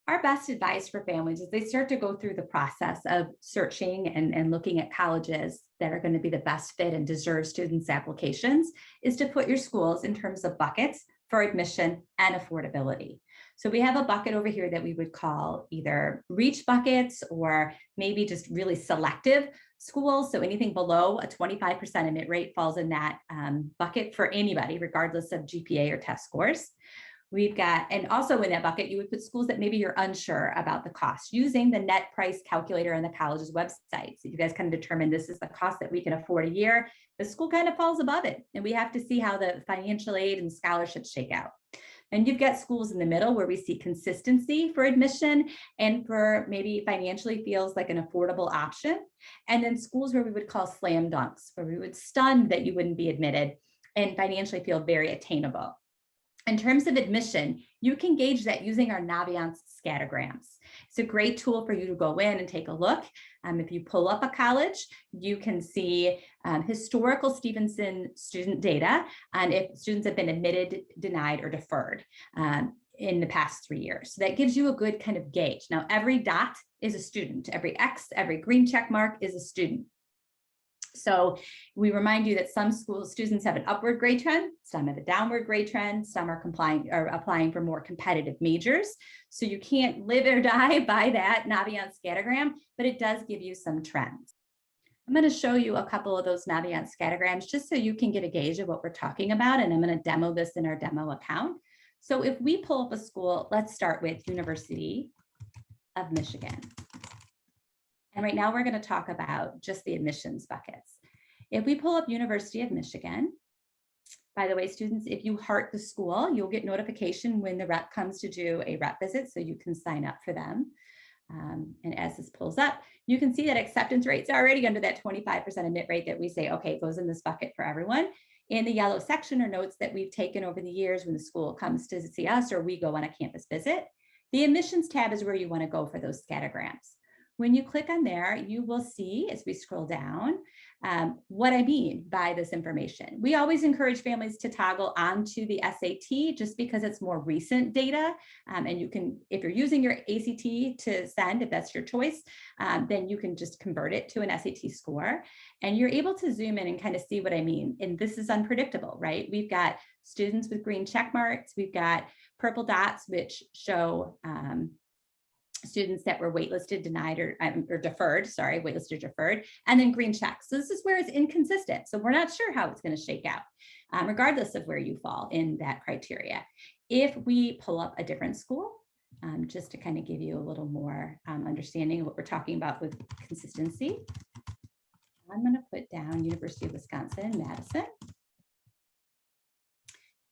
Our best advice for families as they start to go through the process of searching and looking at colleges that are going to be the best fit and deserve students' applications is to put your schools in terms of buckets for admission and affordability. So we have a bucket over here that we would call either reach buckets or maybe just really selective schools. So anything below a 25% admit rate falls in that bucket for anybody, regardless of GPA or test scores. We've got, and also in that bucket, you would put schools that maybe you're unsure about the cost using the net price calculator on the college's website. So you guys kind of determine this is the cost that we can afford a year. The school kind of falls above it, and we have to see how the financial aid and scholarships shake out. And you've got schools in the middle where we see consistency for admission and for maybe financially feels like an affordable option. And then schools where we would call slam dunks, where we would stun that you wouldn't be admitted and financially feel very attainable. In terms of admission, you can gauge that using our Naviance scattergrams. It's a great tool for you to go in and take a look. If you pull up a college, you can see historical Stevenson student data and if students have been admitted, denied, or deferred in the past 3 years. So that gives you a good kind of gauge. Now, every dot is a student. Every X, every green check mark is a student. So we remind you that some students have an upward grade trend, some have a downward grade trend, some are applying for more competitive majors. So you can't live or die by that Naviance scattergram, but it does give you some trends. I'm going to show you a couple of those Naviance scattergrams just so you can get a gauge of what we're talking about, and I'm going to demo this in our demo account. So if we pull up a school, let's start with University of Michigan. And right now we're going to talk about just the admissions buckets. If we pull up University of Michigan, by the way, students, if you heart the school, you'll get notification when the rep comes to do a rep visit, so you can sign up for them. And as this pulls up, you can see that acceptance rates are already under that 25% admit rate that we say, okay, it goes in this bucket for everyone. In the yellow section are notes that we've taken over the years when the school comes to see us or we go on a campus visit. The admissions tab is where you want to go for those scattergrams. When you click on there, you will see as we scroll down what I mean by this information. We always encourage families to toggle onto the SAT just because it's more recent data. And you can, if you're using your ACT to send, if that's your choice, then you can just convert it to an SAT score. And you're able to zoom in and kind of see what I mean. And this is unpredictable, right? We've got students with green check marks. We've got purple dots, which show students that were waitlisted, denied, or deferred, sorry, waitlisted, deferred, and then green checks. So this is where it's inconsistent. So we're not sure how it's going to shake out, regardless of where you fall in that criteria. If we pull up a different school, just to kind of give you a little more understanding of what we're talking about with consistency, I'm going to put down University of Wisconsin-Madison.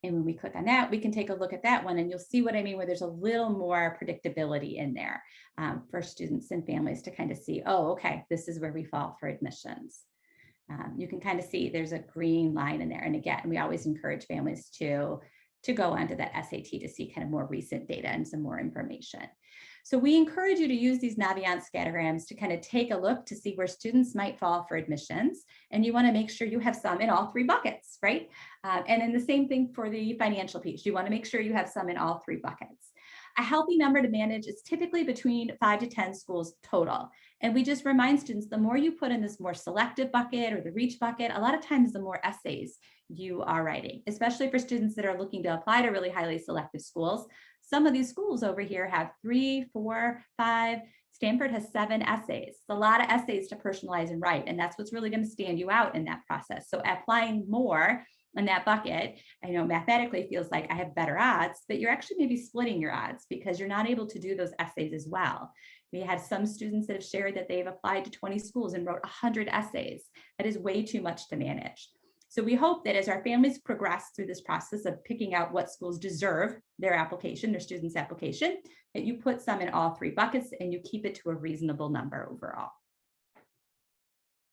And when we click on that, we can take a look at that one and you'll see what I mean, where there's a little more predictability in there for students and families to kind of see, oh, okay, this is where we fall for admissions. You can kind of see there's a green line in there. And again, we always encourage families to go onto that SAT to see kind of more recent data and some more information. So we encourage you to use these Naviance scattergrams to kind of take a look to see where students might fall for admissions. And you want to make sure you have some in all three buckets, right? And then the same thing for the financial piece. You want to make sure you have some in all three buckets. A healthy number to manage is typically between 5 to 10 schools total. And we just remind students, the more you put in this more selective bucket or the reach bucket, a lot of times the more essays you are writing, especially for students that are looking to apply to really highly selective schools. Some of these schools over here have 3, 4, 5. Stanford has 7 essays. It's a lot of essays to personalize and write, and that's what's really going to stand you out in that process. So applying more in that bucket, I know mathematically feels like I have better odds, but you're actually maybe splitting your odds because you're not able to do those essays as well. We had some students that have shared that they've applied to 20 schools and wrote 100 essays. That is way too much to manage. So we hope that as our families progress through this process of picking out what schools deserve their application, their students' application, that you put some in all three buckets and you keep it to a reasonable number overall.